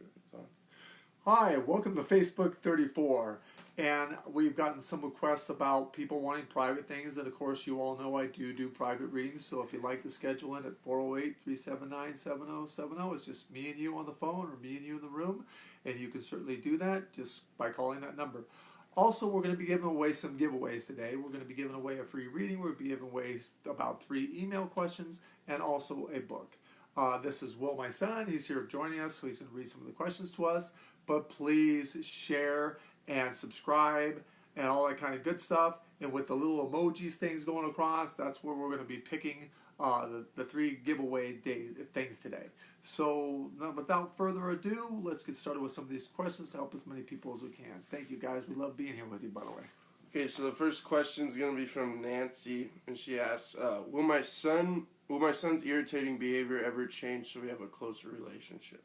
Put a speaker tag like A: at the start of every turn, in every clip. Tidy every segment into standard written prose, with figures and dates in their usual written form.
A: It's on.
B: Hi, welcome to Facebook 34. And we've gotten some requests about people wanting private things. And of course, you all know I do private readings. So if you'd like to schedule it at 408-379-7070, it's just me and you on the phone or me and you in the room. And you can certainly do that just by calling that number. Also, we're going to be giving away some giveaways today. We're going to be giving away a free reading. We're going to be giving away about 3 email questions and also a book. This is Will, my son. He's here joining us, so he's going to read some of the questions to us. But please share and subscribe and all that kind of good stuff. And with the little emojis things going across, that's where we're going to be picking the 3 giveaway things today. So without further ado, let's get started with some of these questions to help as many people as we can. Thank you, guys. We love being here with you, by the way.
A: Okay, so the first question is going to be from Nancy, and she asks, "Will my son's irritating behavior ever change so we have a closer relationship?"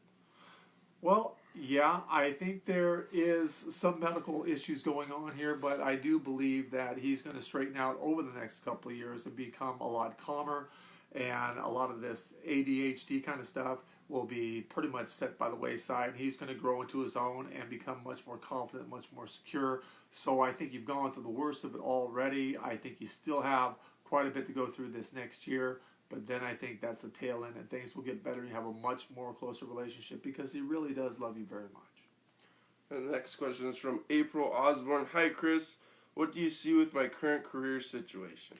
B: Well, yeah, I think there is some medical issues going on here, but I do believe that he's going to straighten out over the next couple of years and become a lot calmer, and a lot of this ADHD kind of stuff will be pretty much set by the wayside. He's going to grow into his own and become much more confident, much more secure. So I think you've gone through the worst of it already. I think you still have quite a bit to go through this next year. But then I think that's the tail end, and things will get better. You have a much more closer relationship because he really does love you very much.
A: And the next question is from April Osborne. "Hi, Chris. What do you see with my current career situation?"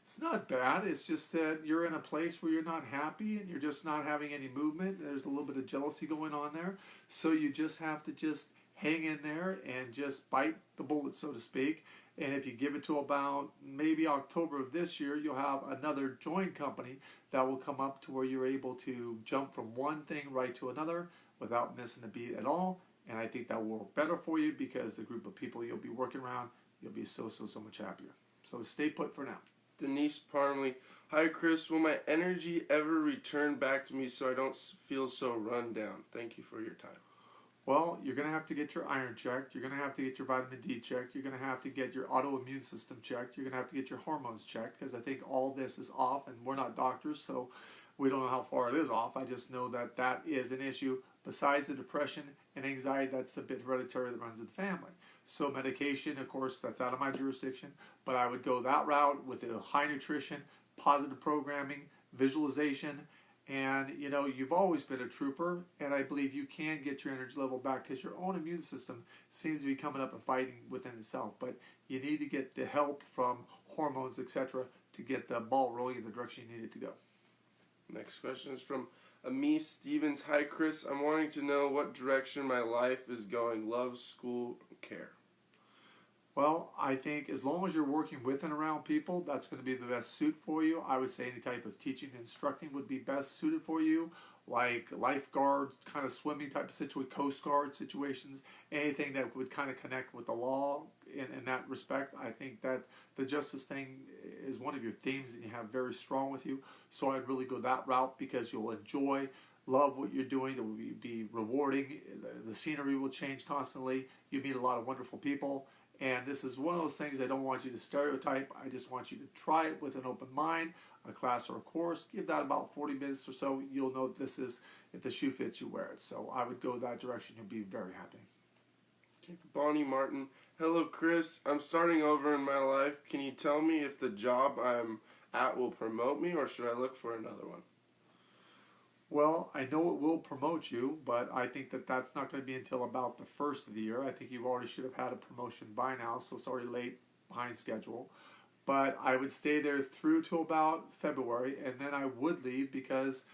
B: It's not bad. It's just that you're in a place where you're not happy and you're just not having any movement. There's a little bit of jealousy going on there. So you just have to just hang in there and just bite the bullet, so to speak. And if you give it to about maybe October of this year, you'll have another joint company that will come up to where you're able to jump from one thing right to another without missing a beat at all. And I think that will work better for you because the group of people you'll be working around, you'll be so much happier. So stay put for now.
A: Denise Parmley. "Hi, Chris. Will my energy ever return back to me so I don't feel so run down? Thank you for your time."
B: Well, you're going to have to get your iron checked. You're going to have to get your vitamin D checked. You're going to have to get your autoimmune system checked. You're going to have to get your hormones checked because I think all this is off, and we're not doctors, so we don't know how far it is off. I just know that that is an issue. Besides the depression and anxiety, that's a bit hereditary that runs in the family. So medication, of course, that's out of my jurisdiction, but I would go that route with the high nutrition, positive programming, visualization. And you know, you've always been a trooper, and I believe you can get your energy level back because your own immune system seems to be coming up and fighting within itself. But you need to get the help from hormones, etc., to get the ball rolling in the direction you need it to go.
A: Next question is from Amis Stevens. "Hi, Chris. I'm wanting to know what direction my life is going. Love, school, care."
B: Well, I think as long as you're working with and around people, that's going to be the best suit for you. I would say any type of teaching and instructing would be best suited for you, like lifeguard, kind of swimming type of situation, Coast Guard situations, anything that would kind of connect with the law in that respect. I think that the justice thing is one of your themes that you have very strong with you. So I'd really go that route because you'll enjoy, love what you're doing. It will be rewarding. The scenery will change constantly. You meet a lot of wonderful people. And this is one of those things I don't want you to stereotype. I just want you to try it with an open mind, a class or a course. Give that about 40 minutes or so. You'll know this is, if the shoe fits, you wear it. So I would go that direction. You'll be very happy.
A: Okay. Bonnie Martin. "Hello, Chris. I'm starting over in my life. Can you tell me if the job I'm at will promote me, or should I look for another one?"
B: Well, I know it will promote you, but I think that that's not going to be until about the first of the year. I think you already should have had a promotion by now, so it's already late behind schedule. But I would stay there through to about February, and then I would leave because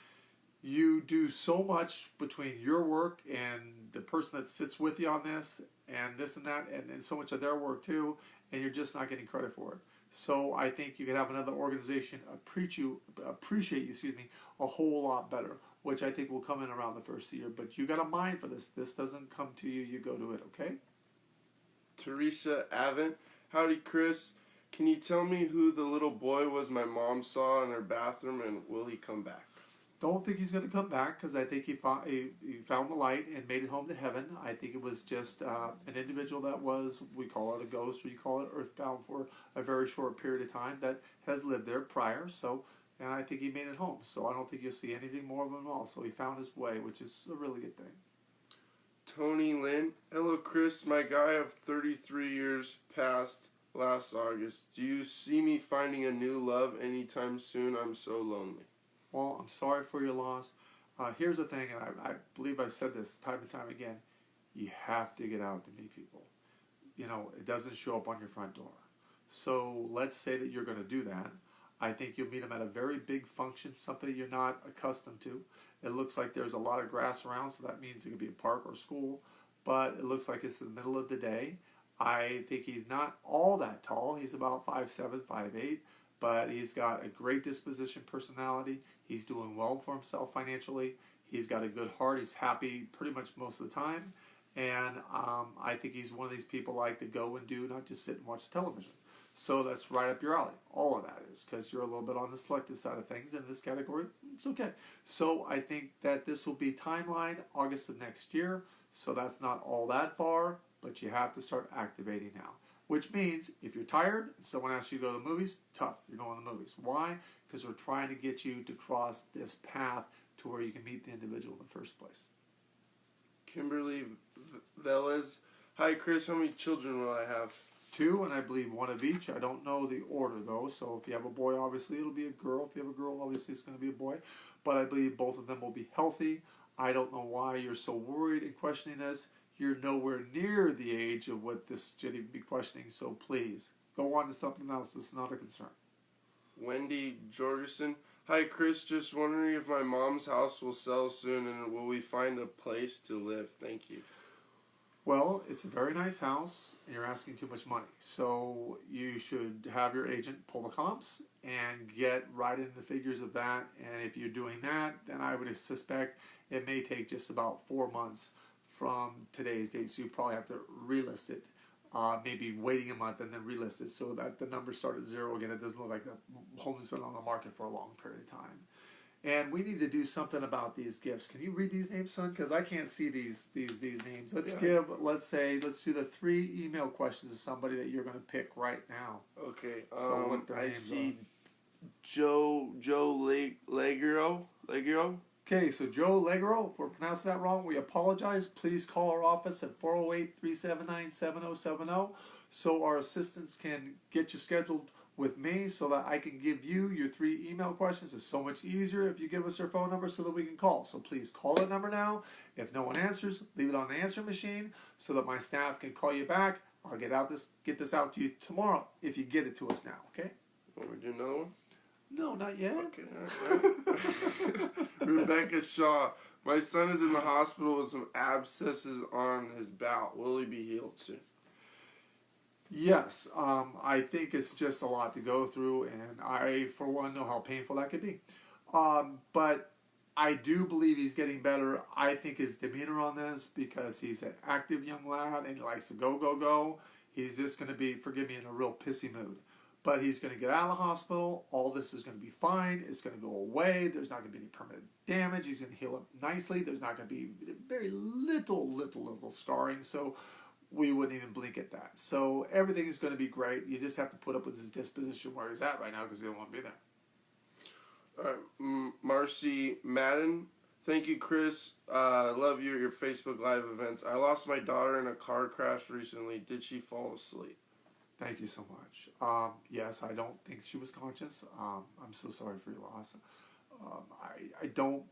B: you do so much between your work and the person that sits with you on this and this and that, and so much of their work too, and you're just not getting credit for it. So I think you could have another organization appreciate you, a whole lot better, which I think will come in around the first of the year. But you got a mind for this. This doesn't come to you. You go to it, okay?
A: Teresa Avent. "Howdy, Chris. Can you tell me who the little boy was my mom saw in her bathroom, and will he come back?"
B: Don't think he's going to come back because I think he found the light and made it home to heaven. I think it was just an individual that was, we call it a ghost, or you call it earthbound for a very short period of time that has lived there prior. So, and I think he made it home. So I don't think you'll see anything more of him at all. So he found his way, which is a really good thing.
A: Tony Lynn. Hello, Chris. My guy of 33 years passed last August. Do you see me finding a new love anytime soon? I'm so lonely.
B: Well, I'm sorry for your loss. Here's the thing, and I believe I've said this time and time again. You have to get out to meet people. You know, it doesn't show up on your front door. So let's say that you're going to do that. I think you'll meet them at a very big function, something you're not accustomed to. It looks like there's a lot of grass around, so that means it could be a park or school. But it looks like it's the middle of the day. I think he's not all that tall. He's about 5'7", 5'8", but he's got a great disposition, personality. He's doing well for himself financially. He's got a good heart. He's happy pretty much most of the time. And I think he's one of these people like to go and do, not just sit and watch television. So that's right up your alley. All of that is, because you're a little bit on the selective side of things in this category. It's okay. So I think that this will be timeline August of next year. So that's not all that far, but you have to start activating now. Which means if you're tired and someone asks you to go to the movies, tough. You're going to the movies. Why? Because we're trying to get you to cross this path to where you can meet the individual in the first place.
A: Kimberly Velez. Hi, Chris. How many children will I have?
B: 2, and I believe 1 of each. I don't know the order though, so if you have a boy, obviously it'll be a girl. If you have a girl, obviously it's going to be a boy. But I believe both of them will be healthy. I don't know why you're so worried and questioning this. You're nowhere near the age of what this should even be questioning, so please, go on to something else. This is not a concern.
A: Wendy Jorgensen. Hi, Chris. Just wondering if my mom's house will sell soon and will we find a place to live? Thank you.
B: Well, it's a very nice house, and you're asking too much money. So you should have your agent pull the comps and get right in the figures of that. And if you're doing that, then I would suspect it may take just about 4 months from today's date. So you probably have to relist it, maybe waiting a month and then relist it so that the numbers start at 0 again. It doesn't look like the home's been on the market for a long period of time. And we need to do something about these gifts. Can you read these names, son? Because I can't see these names. Let's do the 3 email questions to somebody that you're going to pick right now.
A: Okay.
B: So what their
A: I
B: names
A: see Joe Legero.
B: Okay, so Joe Legro, if we're pronouncing that wrong, we apologize. Please call our office at 408-379-7070 so our assistants can get you scheduled with me so that I can give you your 3 email questions. It's so much easier if you give us their phone number so that we can call. So please call that number now. If no one answers, leave it on the answer machine so that my staff can call you back. I'll get this out to you tomorrow if you get it to us now, okay?
A: Want me to do another one?
B: No, not yet.
A: Okay. Rebecca Shaw. My son is in the hospital with some abscesses on his bowel. Will he be healed soon?
B: Yes, I think it's just a lot to go through, and I, for one, know how painful that could be. But I do believe he's getting better. I think his demeanor on this, because he's an active young lad and he likes to go, he's just going to be, forgive me, in a real pissy mood. But he's going to get out of the hospital. All this is going to be fine. It's going to go away. There's not going to be any permanent damage. He's going to heal up nicely. There's not going to be very little scarring. So we wouldn't even blink at that. So everything is going to be great. You just have to put up with his disposition where he's at right now because he don't want to be there.
A: All right, Marcy Madden. Thank you, Chris. Love your Facebook Live events. I lost my daughter in a car crash recently. Did she fall asleep?
B: Thank you so much. Yes, I don't think she was conscious. I'm so sorry for your loss. I don't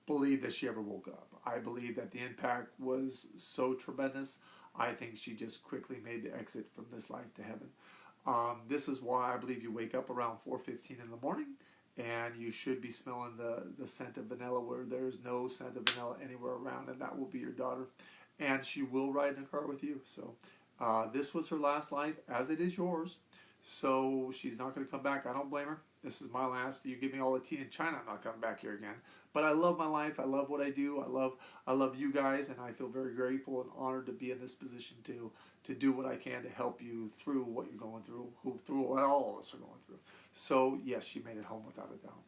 B: believe that she ever woke up. I believe that the impact was so tremendous. I think she just quickly made the exit from this life to heaven. This is why I believe you wake up around 4:15 in the morning, and you should be smelling the scent of vanilla where there's no scent of vanilla anywhere around, and that will be your daughter. And she will ride in a car with you. So this was her last life, as it is yours. So she's not going to come back. I don't blame her. This is my last. You give me all the tea in China, I'm not coming back here again. But I love my life. I love what I do. I love you guys, and I feel very grateful and honored to be in this position to do what I can to help you through what you're going through, through what all of us are going through. So yes, she made it home without a doubt.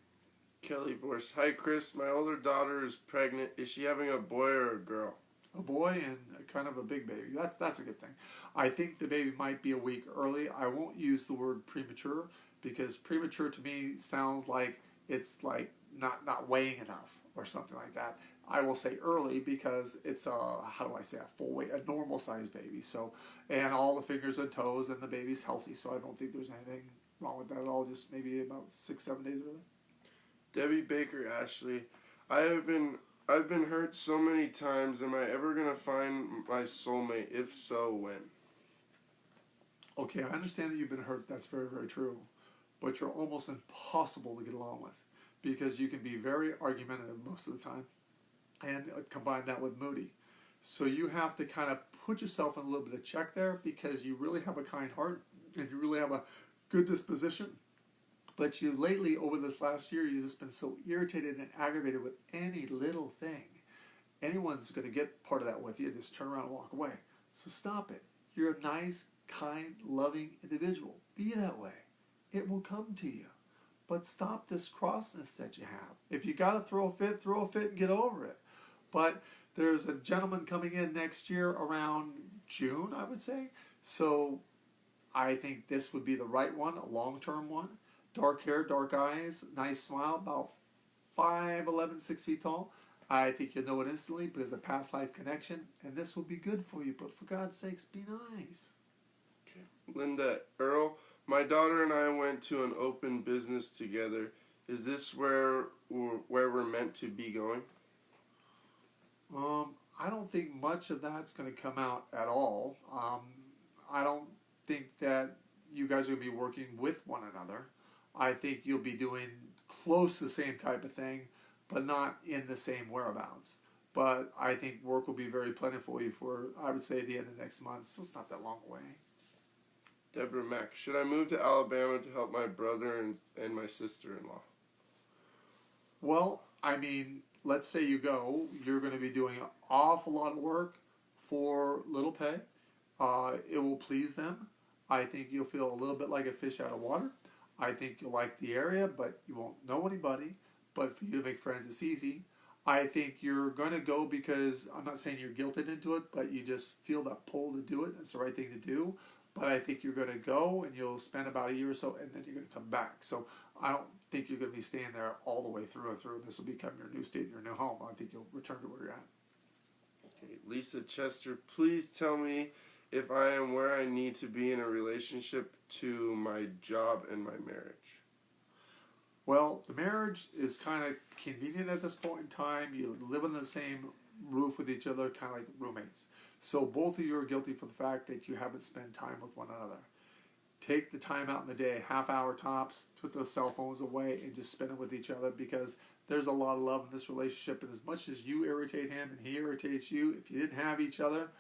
A: Kelly Borst. Hi, Chris. My older daughter is pregnant. Is she having a boy or a girl?
B: A boy and kind of a big baby. That's a good thing. I think the baby might be a week early. I won't use the word premature because premature to me sounds like it's like not weighing enough or something like that. I will say early because it's how do I say, a full weight, a normal sized baby. So, and all the fingers and toes, and the baby's healthy. So I don't think there's anything wrong with that at all. Just maybe about 6-7 days early.
A: Debbie Baker Ashley, I have been I've been hurt so many times. Am I ever gonna find my soulmate? If so, when?
B: Okay, I understand that you've been hurt. That's very, very true. But you're almost impossible to get along with because you can be very argumentative most of the time and combine that with moody. So you have to kind of put yourself in a little bit of check there because you really have a kind heart and you really have a good disposition. But you lately, over this last year, you've just been so irritated and aggravated with any little thing. Anyone's going to get part of that with you. Just turn around and walk away. So stop it. You're a nice, kind, loving individual. Be that way. It will come to you. But stop this crossness that you have. If you got to throw a fit and get over it. But there's a gentleman coming in next year around June, I would say. So I think this would be the right one, a long-term one. Dark hair, dark eyes, nice smile, about 5'11", 6 feet tall. I think you'll know it instantly because of past life connection, and this will be good for you. But for God's sakes, be nice.
A: Okay. Linda Earl, my daughter and I went to an open business together. Is this where we're meant to be going?
B: I don't think much of that's going to come out at all. I don't think that you guys are going to be working with one another. I think you'll be doing close to the same type of thing, but not in the same whereabouts. But I think work will be very plentiful for you for, I would say, the end of next month, so it's not that long away.
A: Deborah Mack, should I move to Alabama to help my brother and my sister-in-law?
B: Well, I mean, let's say you go, you're going to be doing an awful lot of work for little pay. It will please them. I think you'll feel a little bit like a fish out of water. I think you'll like the area, but you won't know anybody. But for you to make friends, it's easy. I think you're going to go because, I'm not saying you're guilted into it, but you just feel that pull to do it. It's the right thing to do. But I think you're going to go and you'll spend about a year or so and then you're going to come back. So I don't think you're going to be staying there all the way through and through. This will become your new state and your new home. I think you'll return to where you're at.
A: Okay. Lisa Chester, please tell me if I am where I need to be in a relationship to my job and my marriage.
B: Well, the marriage is kind of convenient at this point in time. You live under the same roof with each other, kind of like roommates. So both of you are guilty for the fact that you haven't spent time with one another. Take the time out in the day, half hour tops, put those cell phones away and just spend it with each other because there's a lot of love in this relationship. And as much as you irritate him and he irritates you, if you didn't have each other,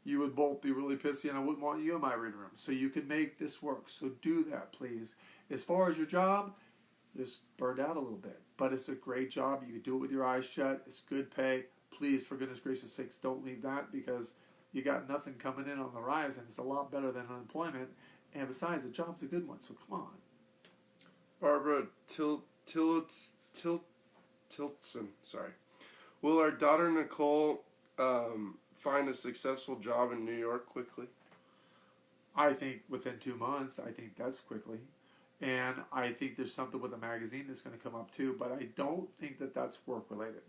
B: you would both be really pissy and I wouldn't want you in my reading room. So you can make this work. So do that, please. As far as your job, just burned out a little bit. But it's a great job. You can do it with your eyes shut. It's good pay. Please, for goodness gracious sakes, don't leave that because you got nothing coming in on the rise and it's a lot better than unemployment. And besides, the job's a good one, so come on.
A: Barbara Tiltson, sorry. Will our daughter Nicole find a successful job in New York quickly?
B: I think within 2 months, I think that's quickly. And I think there's something with a magazine that's going to come up too, but I don't think that that's work related.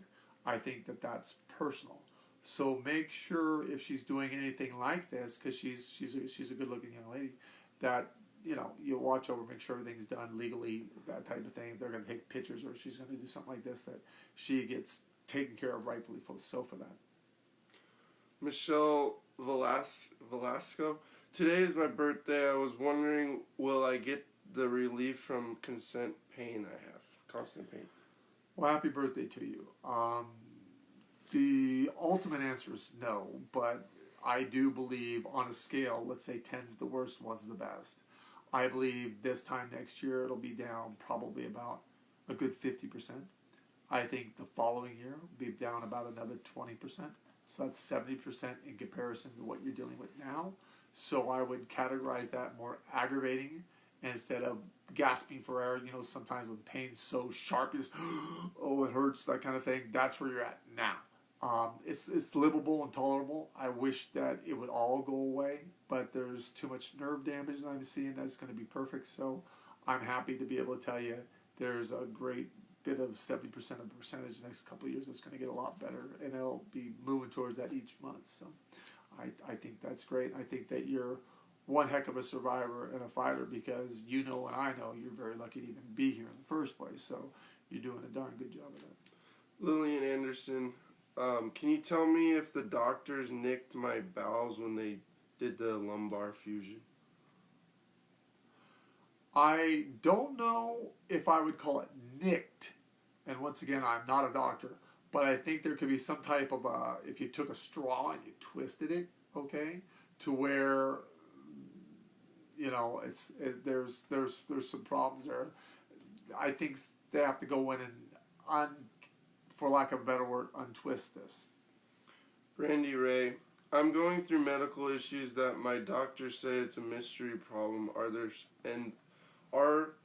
B: I think that that's personal. So make sure if she's doing anything like this, because she's a good looking young lady, that you watch over, make sure everything's done legally, that type of thing. If they're going to take pictures or she's going to do something like this, that she gets taken care of rightfully so for that.
A: Michelle Velasco, today is my birthday. I was wondering, will I get the relief from constant pain I have? Constant pain.
B: Well, happy birthday to you. The ultimate answer is no, but I do believe on a scale, let's say 10's the worst, 1's the best. I believe this time next year it'll be down probably about a good 50%. I think the following year will be down about another 20%. So that's 70% in comparison to what you're dealing with now. So I would categorize that more aggravating instead of gasping for air. Sometimes when pain's so sharp, you just, oh, it hurts, that kind of thing. That's where you're at now. It's livable and tolerable. I wish that it would all go away, but there's too much nerve damage that I'm seeing that's going to be perfect. So I'm happy to be able to tell you there's a great bit of 70% of the percentage the next couple of years. It's going to get a lot better, and it'll be moving towards that each month. So I think that's great. I think that you're one heck of a survivor and a fighter, because you know and I know you're very lucky to even be here in the first place. So you're doing a darn good job of that.
A: Lillian Anderson, can you tell me if the doctors nicked my bowels when they did the lumbar fusion?
B: I don't know if I would call it nicked, and once again, I'm not a doctor, but I think there could be some type of if you took a straw and you twisted it, okay, to where, you know, there's some problems there. I think they have to go in and for lack of a better word, untwist this.
A: Randy Ray, I'm going through medical issues that my doctors say it's a mystery problem.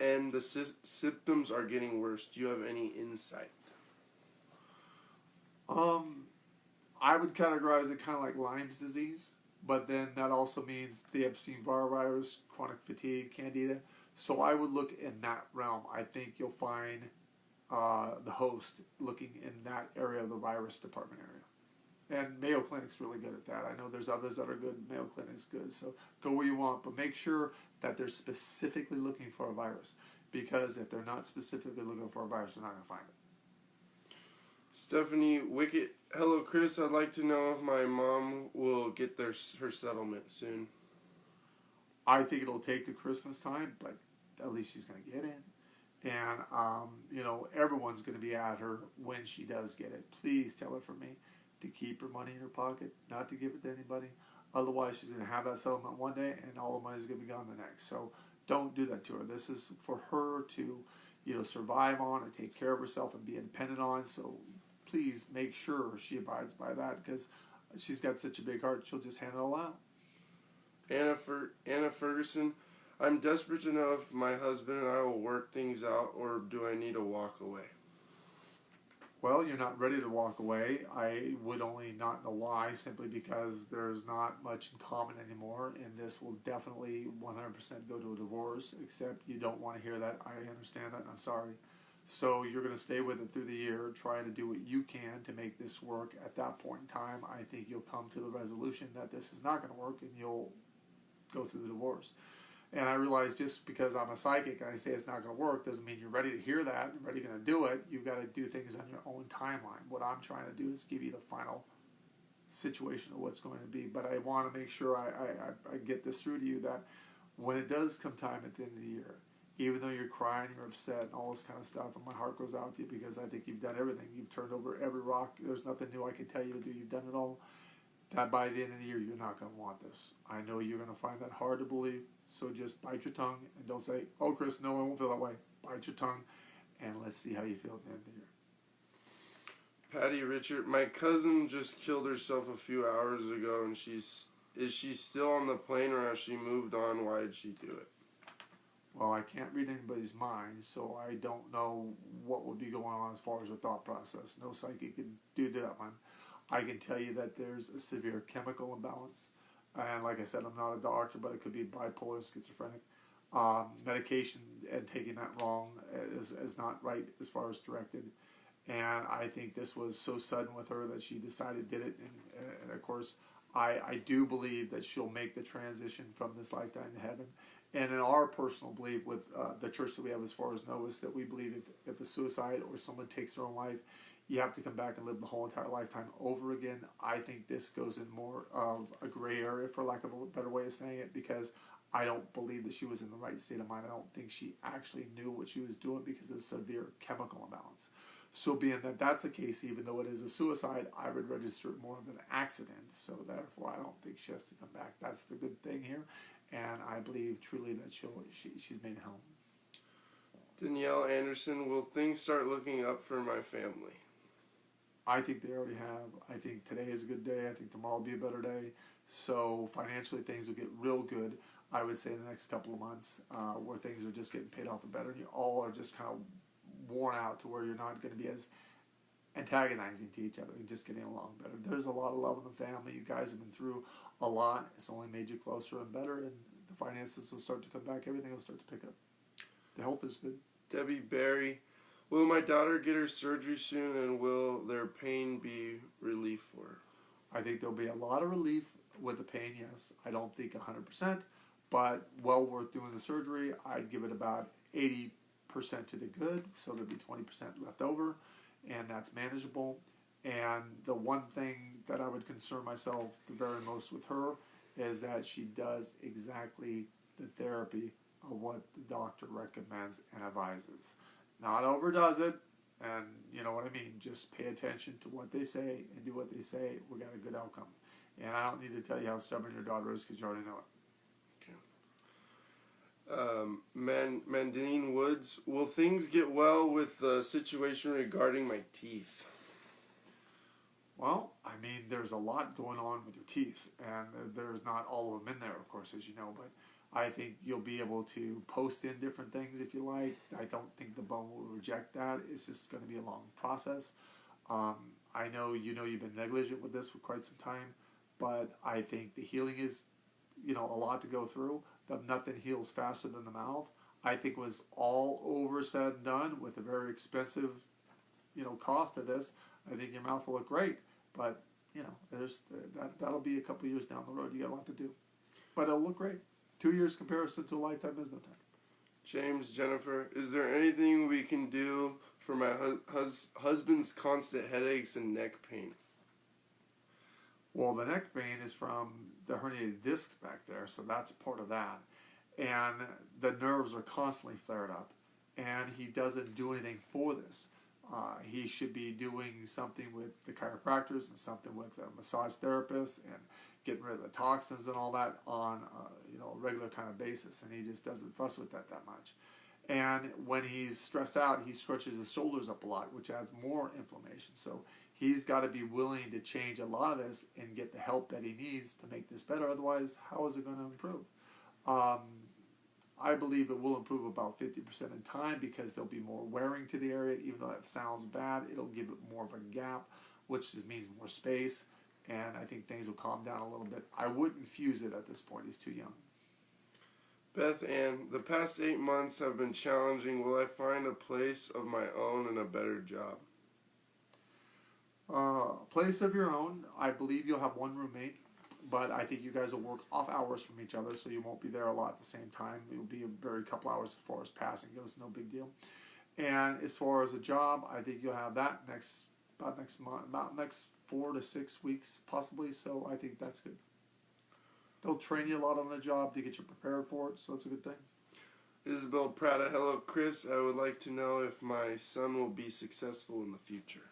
A: And the symptoms are getting worse. Do you have any insight?
B: I would categorize it kind of like Lyme's disease, but then that also means the Epstein-Barr virus, chronic fatigue, candida. So I would look in that realm. I think you'll find the host looking in that area of the virus department area. And Mayo Clinic's really good at that. I know there's others that are good. Mayo Clinic's good. So go where you want, but make sure that they're specifically looking for a virus. Because if they're not specifically looking for a virus, they're not going to find it.
A: Stephanie Wickett, hello Chris. I'd like to know if my mom will get her settlement soon.
B: I think it'll take to Christmas time, but at least she's going to get in. And, you know, everyone's going to be at her when she does get it. Please tell her for me to keep her money in her pocket, not to give it to anybody. Otherwise, she's going to have that settlement one day, and all the money is going to be gone the next. So don't do that to her. This is for her to, you know, survive on and take care of herself and be independent on. So please make sure she abides by that, because she's got such a big heart, she'll just hand it all out.
A: Anna Ferguson, I'm desperate to know if my husband and I will work things out, or do I need to walk away?
B: Well, you're not ready to walk away. I would only not know why, simply because there's not much in common anymore, and this will definitely 100% go to a divorce, except you don't want to hear that. I understand that, and I'm sorry. So you're going to stay with it through the year, trying to do what you can to make this work. At that point in time, I think you'll come to the resolution that this is not going to work, and you'll go through the divorce. And I realize just because I'm a psychic and I say it's not going to work doesn't mean you're ready to hear that, you're ready to do it. You've got to do things on your own timeline. What I'm trying to do is give you the final situation of what's going to be. But I want to make sure I get this through to you, that when it does come time at the end of the year, even though you're crying, you're upset, and all this kind of stuff, and my heart goes out to you because I think you've done everything. You've turned over every rock. There's nothing new I can tell you to do. You've done it all. That by the end of the year, you're not going to want this. I know you're going to find that hard to believe, so just bite your tongue and don't say, oh, Chris, no, I won't feel that way. Bite your tongue, and let's see how you feel at the end of the year.
A: Patty Richard, my cousin just killed herself a few hours ago, and is she still on the plane, or has she moved on? Why did she do it?
B: Well, I can't read anybody's mind, so I don't know what would be going on as far as a thought process. No psychic can do that one. I can tell you that there's a severe chemical imbalance. And like I said, I'm not a doctor, but it could be bipolar, schizophrenic. Medication and taking that wrong is not right as far as directed. And I think this was so sudden with her that she decided did it. And of course, I do believe that she'll make the transition from this lifetime to heaven. And in our personal belief with the church that we have as far as Novus, that we believe if a suicide or someone takes their own life, you have to come back and live the whole entire lifetime over again. I think this goes in more of a gray area, for lack of a better way of saying it, because I don't believe that she was in the right state of mind. I don't think she actually knew what she was doing because of severe chemical imbalance. So being that that's the case, even though it is a suicide, I would register it more of an accident. So therefore, I don't think she has to come back. That's the good thing here. And I believe truly that she's made it home.
A: Danielle Anderson, will things start looking up for my family?
B: I think they already have. I think today is a good day. I think tomorrow will be a better day. So financially, things will get real good, I would say, in the next couple of months, where things are just getting paid off and better. And you all are just kind of worn out to where you're not going to be as antagonizing to each other. You're just getting along better. There's a lot of love in the family. You guys have been through a lot. It's only made you closer and better. And the finances will start to come back. Everything will start to pick up. The health is good.
A: Debbie Barry, Will my daughter get her surgery soon, and will their pain be relief for her?
B: I think there'll be a lot of relief with the pain, yes. I don't think 100%, but well worth doing the surgery. I'd give it about 80% to the good, so there'll be 20% left over, and that's manageable. And the one thing that I would concern myself the very most with her is that she does exactly the therapy of what the doctor recommends and advises. Not overdoes it, and you know what I mean. Just pay attention to what they say and do what they say. We got a good outcome. And I don't need to tell you how stubborn your daughter is because you already know it.
A: Okay. Mandine Woods, will things get well with the situation regarding my teeth?
B: Well, I mean, there's a lot going on with your teeth, and there's not all of them in there, of course, as you know, but I think you'll be able to post in different things if you like. I don't think the bone will reject that. It's just going to be a long process. I know you've been negligent with this for quite some time, but I think the healing is, a lot to go through. Nothing heals faster than the mouth. I think was all over said and done with a very expensive, cost of this. I think your mouth will look great, but that'll be a couple years down the road. You got a lot to do, but it'll look great. 2 years comparison to a lifetime is no time.
A: James, Jennifer, is there anything we can do for my husband's constant headaches and neck pain?
B: Well, the neck pain is from the herniated discs back there, so that's part of that. And the nerves are constantly flared up, and he doesn't do anything for this. He should be doing something with the chiropractors and something with a massage therapist and getting rid of the toxins and all that on a regular kind of basis, and he just doesn't fuss with that much. And when he's stressed out, he stretches his shoulders up a lot, which adds more inflammation. So he's got to be willing to change a lot of this and get the help that he needs to make this better. Otherwise, how is it going to improve? I believe it will improve about 50% in time because there'll be more wearing to the area. Even though that sounds bad, it'll give it more of a gap, which just means more space. And I think things will calm down a little bit. I wouldn't fuse it at this point. He's too young.
A: Beth Ann, the past 8 months have been challenging. Will I find a place of my own and a better job?
B: Place of your own. I believe you'll have one roommate, but I think you guys will work off hours from each other, so you won't be there a lot at the same time. It'll be a very couple hours as far as passing goes, no big deal. And as far as a job, I think you'll have that next 4 to 6 weeks possibly, so I think that's good. They'll train you a lot on the job to get you prepared for it, so that's a good thing.
A: Isabel Prada, hello Chris. I would like to know if my son will be successful in the future.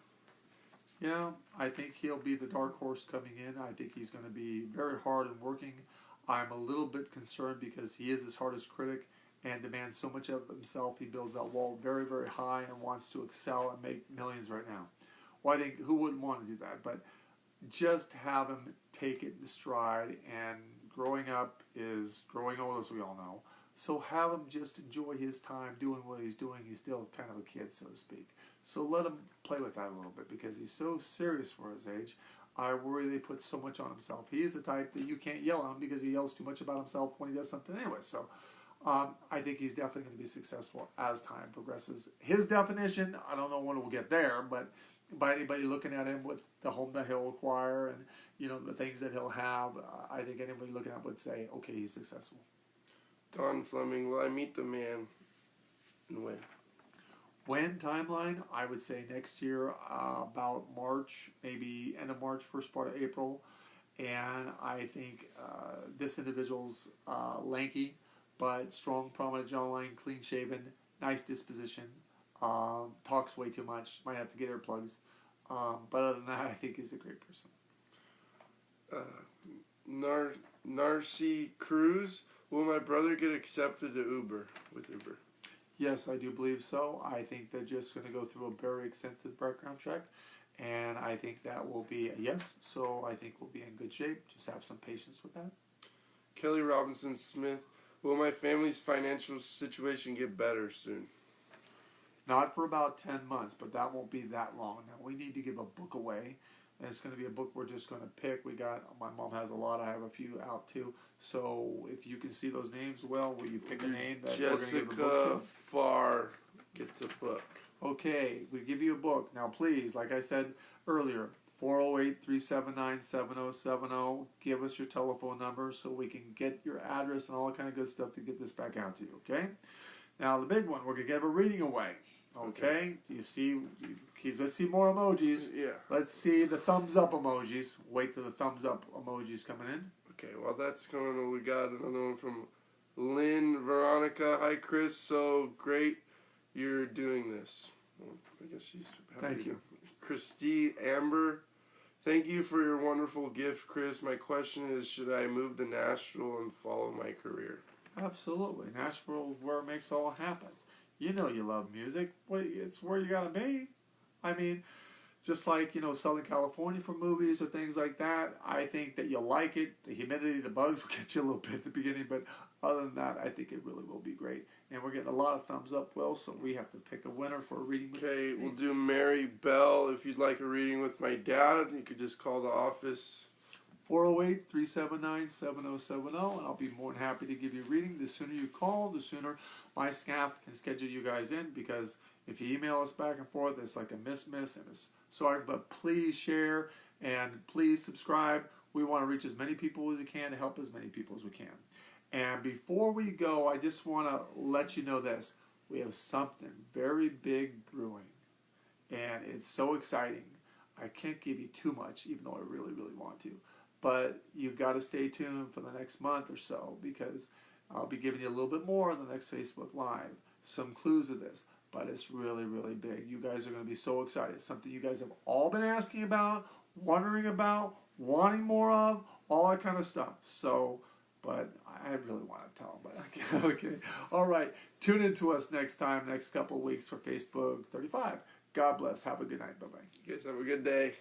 B: Yeah, I think he'll be the dark horse coming in. I think he's going to be very hard and working. I'm a little bit concerned because he is his hardest critic and demands so much of himself. He builds that wall very, very high and wants to excel and make millions right now. Well, I think who wouldn't want to do that? But just have him take it in stride, and growing up is growing old, as we all know. So have him just enjoy his time doing what he's doing. He's still kind of a kid, so to speak. So let him play with that a little bit because he's so serious for his age. I worry they put so much on himself. He is the type that you can't yell at him because he yells too much about himself when he does something anyway. So I think he's definitely going to be successful as time progresses. His definition, I don't know when it will get there, but by anybody looking at him with the home that he'll acquire and the things that he'll have, I think anybody looking at him would say, okay, he's successful.
A: Don Fleming, will I meet the man and when?
B: When timeline? I would say next year, about March, maybe end of March, first part of April. And I think this individual's lanky, but strong, prominent jawline, clean shaven, nice disposition. Talks way too much. Might have to get earplugs. But other than that, I think he's a great person. Narcy
A: Cruz, will my brother get accepted to with Uber?
B: Yes, I do believe so. I think they're just going to go through a very extensive background check, and I think that will be a yes. So I think we'll be in good shape. Just have some patience with that.
A: Kelly Robinson Smith, will my family's financial situation get better soon?
B: Not for about 10 months, but that won't be that long. Now, we need to give a book away, and it's going to be a book we're just going to pick. My mom has a lot. I have a few out too. So if you can see those names, will you pick a name that
A: Jessica
B: we're going to give a book to?
A: Farr gets a book.
B: Okay, we give you a book. Now, please, like I said earlier, 408-379-7070. Give us your telephone number so we can get your address and all that kind of good stuff to get this back out to you, okay? Now, the big one, we're going to give a reading away, okay? Do you see? Let's see more emojis.
A: Yeah.
B: Let's see the thumbs up emojis. Wait till the thumbs up emojis coming in.
A: Okay, well, that's coming on. We got another one from Lynn Veronica. Hi, Chris. So great you're doing this. Well, I guess she's happy.
B: Thank you.
A: Christy Amber. Thank you for your wonderful gift, Chris. My question is, should I move to Nashville and follow my career?
B: Absolutely. Nashville is where it makes all happens. You know you love music. It's where you got to be. I mean, just like, Southern California for movies or things like that, I think that you'll like it. The humidity, the bugs will get you a little bit at the beginning, but other than that, I think it really will be great. And we're getting a lot of thumbs up, Will, so we have to pick a winner for a reading.
A: Okay, we'll do Mary Bell. If you'd like a reading with my dad, you could just call the office.
B: 408-379-7070, and I'll be more than happy to give you a reading. The sooner you call, the sooner my staff can schedule you guys in, because if you email us back and forth, it's like a miss, and it's sorry, but please share and please subscribe. We want to reach as many people as we can to help as many people as we can. And before we go, I just want to let you know this. We have something very big brewing, and it's so exciting. I can't give you too much, even though I really, really want to. But you've got to stay tuned for the next month or so, because I'll be giving you a little bit more on the next Facebook Live. Some clues of this, but it's really, really big. You guys are going to be so excited. It's something you guys have all been asking about, wondering about, wanting more of, all that kind of stuff. So, but I really want to tell them, but okay. All right. Tune in to us next time, next couple of weeks for Facebook 35. God bless. Have a good night. Bye-bye.
A: You guys have a good day.